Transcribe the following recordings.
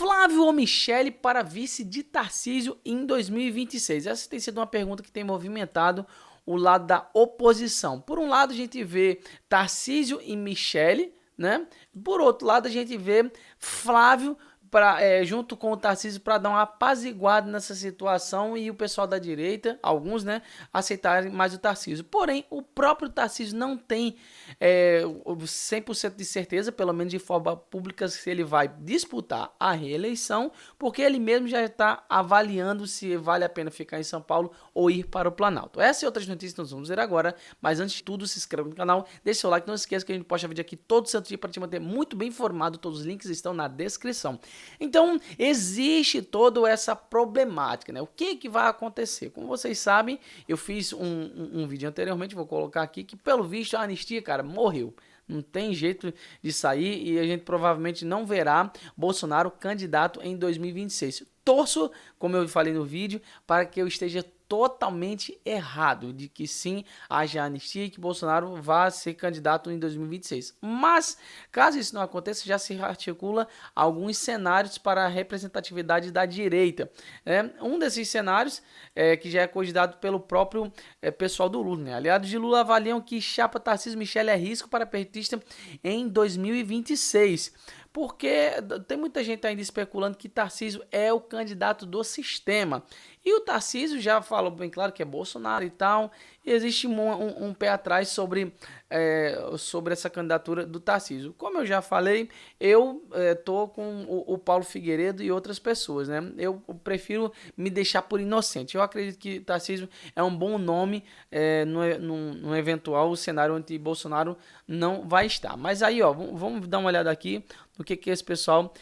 Flávio ou Michele para vice de Tarcísio em 2026? Essa tem sido uma pergunta que tem movimentado o lado da oposição. Por um lado, a gente vê Tarcísio e Michele, né? Por outro lado, a gente vê Flávio junto com o Tarcísio para dar uma apaziguada nessa situação e o pessoal da direita, alguns, né, aceitarem mais o Tarcísio. Porém, o próprio Tarcísio não tem 100% de certeza, pelo menos de forma pública, se ele vai disputar a reeleição, porque ele mesmo já está avaliando se vale a pena ficar em São Paulo ou ir para o Planalto. Essa e outras notícias nós vamos ver agora, mas antes de tudo, se inscreva no canal, deixe seu like, não esqueça que a gente posta vídeo aqui todo santo dia para te manter muito bem informado, todos os links estão na descrição. Então, existe toda essa problemática, né? O que vai acontecer? Como vocês sabem, eu fiz um vídeo anteriormente, vou colocar aqui, que pelo visto a anistia, cara, morreu. Não tem jeito de sair e a gente provavelmente não verá Bolsonaro candidato em 2026. Torço, como eu falei no vídeo, para que eu esteja totalmente errado, de que sim, haja anistia e que Bolsonaro vá ser candidato em 2026. Mas, caso isso não aconteça, já se articula alguns cenários para a representatividade da direita. Um desses cenários, que já é cogitado pelo próprio pessoal do Lula, né? Aliados de Lula avaliam que chapa Tarcísio Michele é risco para petista em 2026. Porque tem muita gente ainda especulando que Tarcísio é o candidato do sistema. E o Tarcísio já falou bem claro que é Bolsonaro e tal. E existe um pé atrás sobre essa candidatura do Tarcísio. Como eu já falei, eu tô com o Paulo Figueiredo e outras pessoas, né? Eu prefiro me deixar por inocente. Eu acredito que Tarcísio é um bom nome no eventual cenário onde Bolsonaro não vai estar. Mas aí, ó, vamos dar uma olhada aqui no que esse pessoal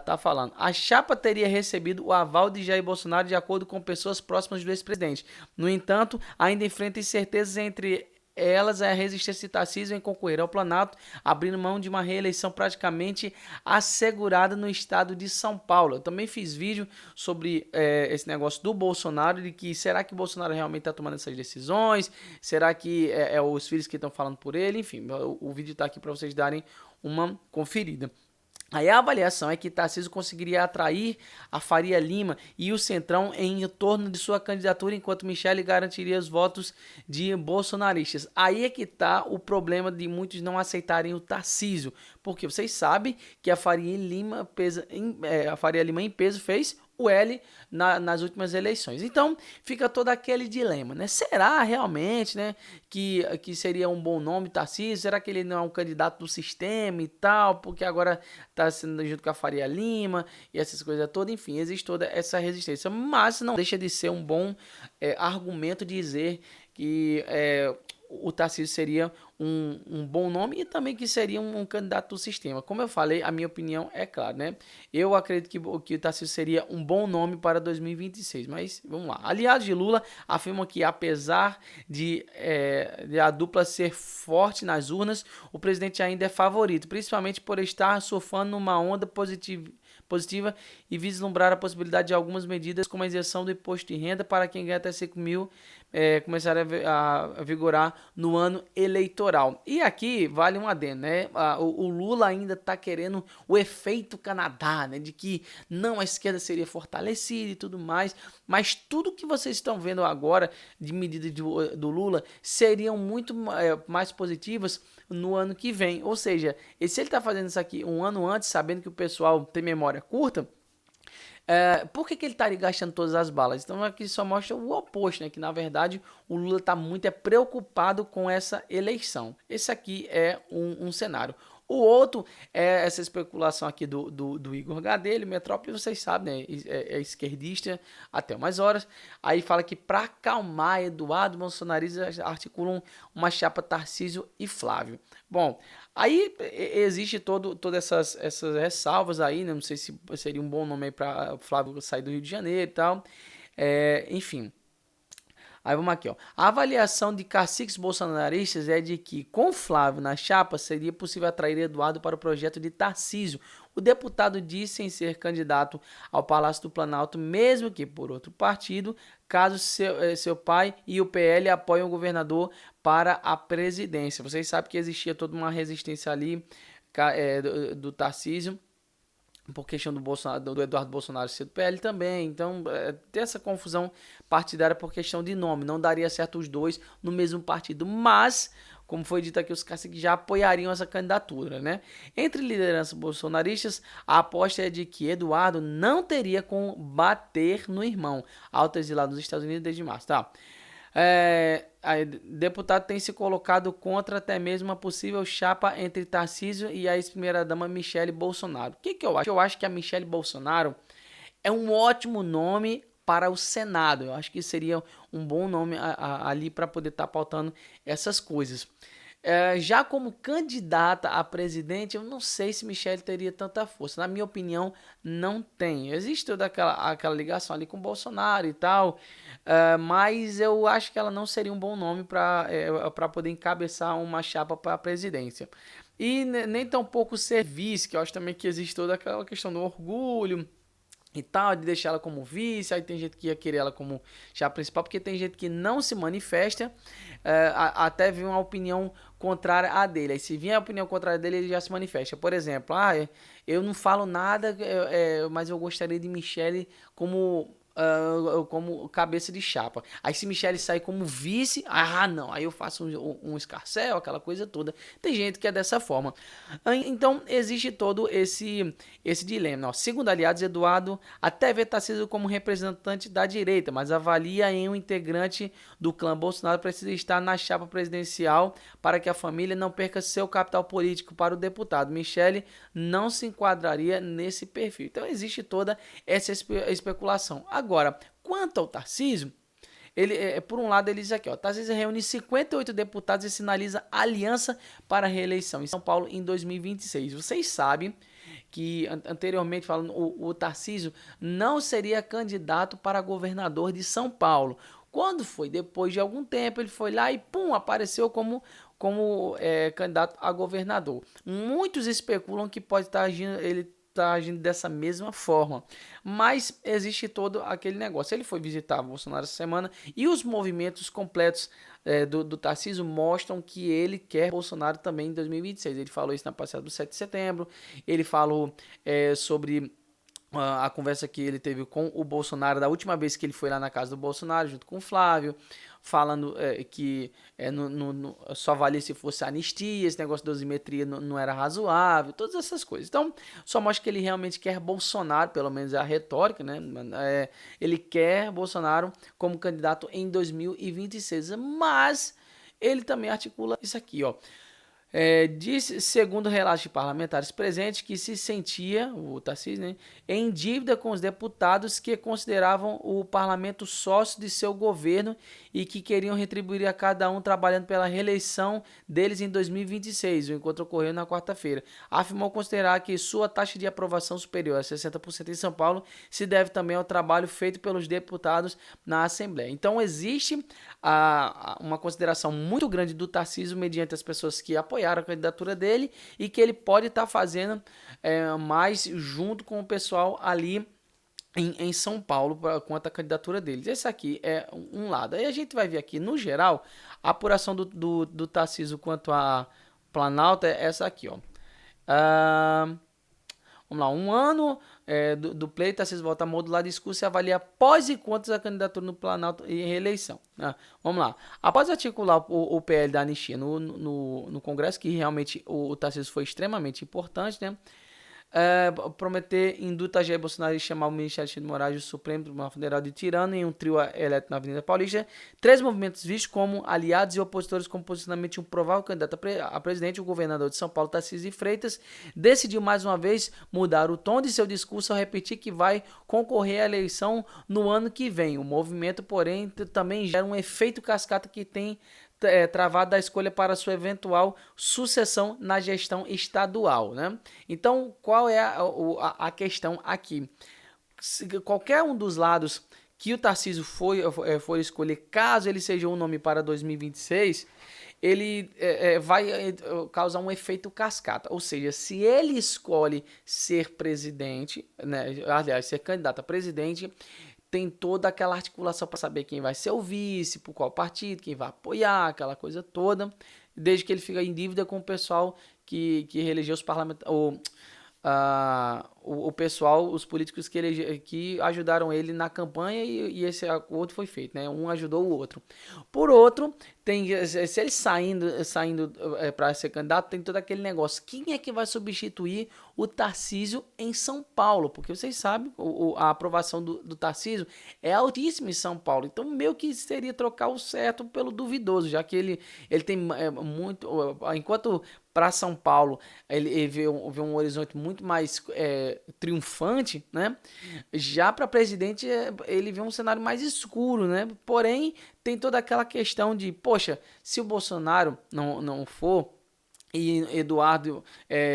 tá falando. A chapa teria recebido o aval de Jair Bolsonaro de acordo com pessoas próximas do ex-presidente. No entanto, ainda enfrenta incertezas entre elas a resistência de Tarcísio em concorrer ao Planalto, abrindo mão de uma reeleição praticamente assegurada no estado de São Paulo. Eu também fiz vídeo sobre esse negócio do Bolsonaro, de que será que o Bolsonaro realmente está tomando essas decisões? Será que é os filhos que estão falando por ele? Enfim, o vídeo está aqui para vocês darem uma conferida. Aí a avaliação é que Tarcísio conseguiria atrair a Faria Lima e o Centrão em torno de sua candidatura, enquanto Michele garantiria os votos de bolsonaristas. Aí é que está o problema de muitos não aceitarem o Tarcísio, porque vocês sabem que a Faria Lima em peso fez o L nas últimas eleições. Então fica todo aquele dilema, né? Será realmente, né, que seria um bom nome Tarcísio? Será que ele não é um candidato do sistema e tal, porque agora está sendo junto com a Faria Lima e essas coisas todas? Enfim, existe toda essa resistência, mas não deixa de ser um bom argumento dizer que o Tarcísio seria um bom nome e também que seria um candidato do sistema. Como eu falei, a minha opinião é clara, né? Eu acredito que o Tarcísio seria um bom nome para 2026, mas vamos lá. Aliados de Lula afirmam que apesar de a dupla ser forte nas urnas, o presidente ainda é favorito, principalmente por estar surfando numa onda positiva e vislumbrar a possibilidade de algumas medidas como a isenção do imposto de renda para quem ganha até 5 mil começar a vigorar no ano eleitoral. E aqui vale um adendo, né? O Lula ainda está querendo o efeito Canadá, né? De que não, a esquerda seria fortalecida e tudo mais, mas tudo que vocês estão vendo agora de medidas do Lula seriam muito mais positivas no ano que vem. Ou seja, se ele está fazendo isso aqui um ano antes, sabendo que o pessoal tem memória curta, por que ele estaria gastando todas as balas? Então aqui só mostra o oposto, né? Que na verdade o Lula está muito preocupado com essa eleição. Esse aqui é um cenário. O outro é essa especulação aqui do Igor Gadelha, Metrópole, vocês sabem, né? É esquerdista até umas horas. Aí fala que para acalmar Eduardo bolsonaristas articulam uma chapa Tarcísio e Flávio. Bom, aí existe todas essas ressalvas aí, né? Não sei se seria um bom nome aí para Flávio sair do Rio de Janeiro e tal. Enfim. Aí vamos aqui, ó. A avaliação de caciques bolsonaristas é de que, com Flávio na chapa, seria possível atrair Eduardo para o projeto de Tarcísio. O deputado disse em ser candidato ao Palácio do Planalto, mesmo que por outro partido, caso seu pai e o PL apoiem o governador para a presidência. Vocês sabem que existia toda uma resistência ali do Tarcísio por questão do Bolsonaro, do Eduardo Bolsonaro ser do PL também. Então, tem essa confusão partidária por questão de nome. Não daria certo os dois no mesmo partido. Mas, como foi dito aqui, os caciques já apoiariam essa candidatura, né? Entre lideranças bolsonaristas, a aposta é de que Eduardo não teria como bater no irmão, autoexilado nos Estados Unidos desde março, tá? A deputado tem se colocado contra até mesmo uma possível chapa entre Tarcísio e a ex-primeira-dama Michele Bolsonaro. O que eu acho? Eu acho que a Michele Bolsonaro é um ótimo nome para o Senado. Eu acho que seria um bom nome ali para poder estar pautando essas coisas. Já como candidata a presidente, eu não sei se Michele teria tanta força. Na minha opinião, não tem. Existe toda aquela ligação ali com Bolsonaro e tal, mas eu acho que ela não seria um bom nome para poder encabeçar uma chapa para a presidência. E nem tão pouco ser vice, que eu acho também que existe toda aquela questão do orgulho e tal, de deixar ela como vice. Aí tem gente que ia querer ela como chapa principal, porque tem gente que não se manifesta, até vir uma opinião contrária à dele. Aí se vier a opinião contrária dele, ele já se manifesta. Por exemplo, eu não falo nada, mas eu gostaria de Michele como cabeça de chapa. Aí se Michele sair como vice, não, aí eu faço um escarcel, aquela coisa toda. Tem gente que é dessa forma. Então existe todo esse dilema. Ó, segundo aliados, Eduardo até vê Tarcísio como representante da direita, mas avalia em um integrante do clã Bolsonaro precisa estar na chapa presidencial para que a família não perca seu capital político para o deputado. Michele não se enquadraria nesse perfil. Então existe toda essa especulação. Agora, quanto ao Tarcísio, por um lado, ele diz aqui, Tarcísio reúne 58 deputados e sinaliza aliança para a reeleição em São Paulo em 2026. Vocês sabem que, anteriormente falando, o Tarcísio não seria candidato para governador de São Paulo. Quando foi? Depois de algum tempo, ele foi lá e, apareceu como candidato a governador. Muitos especulam que pode estar agindo, ele está agindo dessa mesma forma, mas existe todo aquele negócio. Ele foi visitar Bolsonaro essa semana e os movimentos completos do Tarcísio mostram que ele quer Bolsonaro também em 2026. Ele falou isso na passeata do 7 de setembro, ele falou sobre a conversa que ele teve com o Bolsonaro da última vez que ele foi lá na casa do Bolsonaro junto com o Flávio, falando que só valia se fosse anistia, esse negócio de dosimetria não era razoável, todas essas coisas. Então, só mostra que ele realmente quer Bolsonaro, pelo menos é a retórica, né? Ele quer Bolsonaro como candidato em 2026, mas ele também articula isso aqui, ó. Disse, segundo relatos de parlamentares presentes, que se sentia, o Tarcísio, né, em dívida com os deputados que consideravam o parlamento sócio de seu governo e que queriam retribuir a cada um trabalhando pela reeleição deles em 2026. O encontro ocorreu na quarta-feira. Afirmou considerar que sua taxa de aprovação superior a 60% em São Paulo se deve também ao trabalho feito pelos deputados na Assembleia. Então existe uma consideração muito grande do Tarcísio mediante as pessoas que apoiaram a candidatura dele e que ele pode estar fazendo mais junto com o pessoal ali em São Paulo quanto à candidatura deles. Esse aqui é um lado. Aí a gente vai ver aqui, no geral, a apuração do Tarcísio quanto a Planalto é essa aqui, ó. Vamos lá, um ano do pleito, Tarcísio volta a modular discurso e avalia pós e contras da candidatura no Planalto e reeleição. Vamos lá. Após articular o PL da anistia no Congresso, que realmente o Tarcísio foi extremamente importante, né? Prometer indulto a Jair Bolsonaro e chamar o ministro Alexandre de Moraes do Supremo Tribunal Federal de tirano em um trio elétrico na Avenida Paulista. Três movimentos vistos como aliados e opositores com posicionamento de um provável candidato a presidente, o governador de São Paulo, Tarcísio de Freitas, decidiu mais uma vez mudar o tom de seu discurso ao repetir que vai concorrer à eleição no ano que vem. O movimento, porém, também gera um efeito cascata que tem travado da escolha para sua eventual sucessão na gestão estadual, né? Então, qual é a questão aqui? Qualquer um dos lados que o Tarcísio for escolher, caso ele seja um nome para 2026, ele vai causar um efeito cascata. Ou seja, se ele escolhe ser presidente, né, aliás, ser candidato a presidente, tem toda aquela articulação para saber quem vai ser o vice, por qual partido, quem vai apoiar, aquela coisa toda, desde que ele fica em dívida com o pessoal que reelegeu os parlamentares, o pessoal, os políticos que ajudaram ele na campanha e esse acordo foi feito, né? Um ajudou o outro. Por outro, se ele saindo para ser candidato, tem todo aquele negócio. Quem é que vai substituir o Tarcísio em São Paulo? Porque vocês sabem, a aprovação do Tarcísio é altíssima em São Paulo. Então, meio que seria trocar o certo pelo duvidoso, já que ele tem muito... Enquanto para São Paulo ele vê um horizonte muito mais triunfante, né? Já para presidente ele vê um cenário mais escuro, né? Porém, tem toda aquela questão de, poxa, se o Bolsonaro não for e Eduardo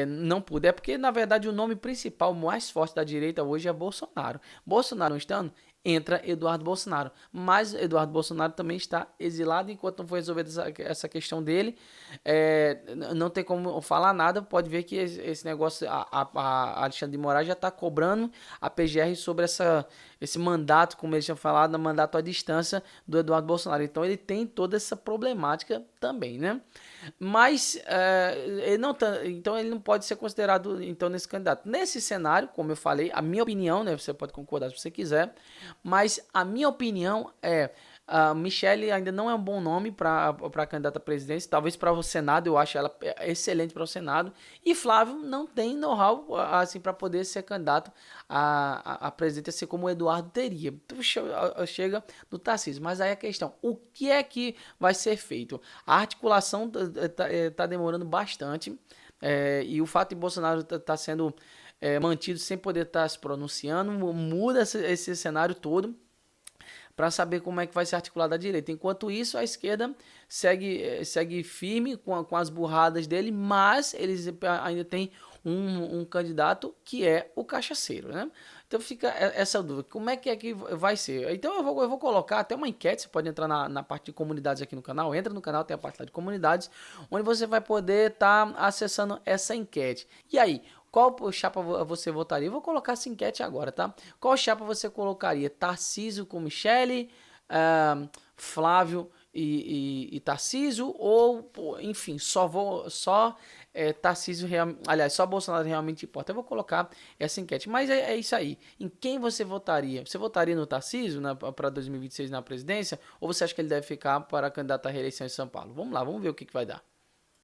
não puder, porque na verdade o nome principal mais forte da direita hoje é Bolsonaro. Bolsonaro não estando, entra Eduardo Bolsonaro. Mas Eduardo Bolsonaro também está exilado enquanto não foi resolvida essa questão dele. Não tem como falar nada. Pode ver que esse negócio, a Alexandre de Moraes já está cobrando a PGR sobre esse mandato, como eles tinham falado, mandato à distância do Eduardo Bolsonaro. Então ele tem toda essa problemática também, né? Mas então ele não pode ser considerado então nesse candidato. Nesse cenário, como eu falei, a minha opinião, né? Você pode concordar se você quiser, mas a minha opinião é Michelle ainda não é um bom nome para candidata à presidência. Talvez para o Senado, eu acho ela excelente para o Senado. E Flávio não tem know-how assim, para poder ser candidato a presidente, assim como o Eduardo teria. Então, chega no Tarcísio. Mas aí a questão, o que é que vai ser feito? A articulação está demorando bastante. E o fato de Bolsonaro tá sendo mantido sem poder estar se pronunciando muda esse cenário todo para saber como é que vai se articular da direita. Enquanto isso, a esquerda segue firme com as burradas dele, mas eles ainda têm um candidato que é o cachaceiro, né? Então fica essa dúvida, como é que vai ser? Então eu vou colocar até uma enquete, você pode entrar na parte de comunidades aqui no canal, entra no canal, tem a parte lá de comunidades, onde você vai poder estar acessando essa enquete. E aí, qual chapa você votaria? Eu vou colocar essa enquete agora, tá? Qual chapa você colocaria? Tarcísio com Michele, Flávio e Tarcísio? Ou, enfim, só Tarcísio, aliás, só Bolsonaro realmente importa? Eu vou colocar essa enquete. Mas é isso aí. Em quem você votaria? Você votaria no Tarcísio para 2026 na presidência? Ou você acha que ele deve ficar para candidato à reeleição em São Paulo? Vamos lá, vamos ver o que vai dar.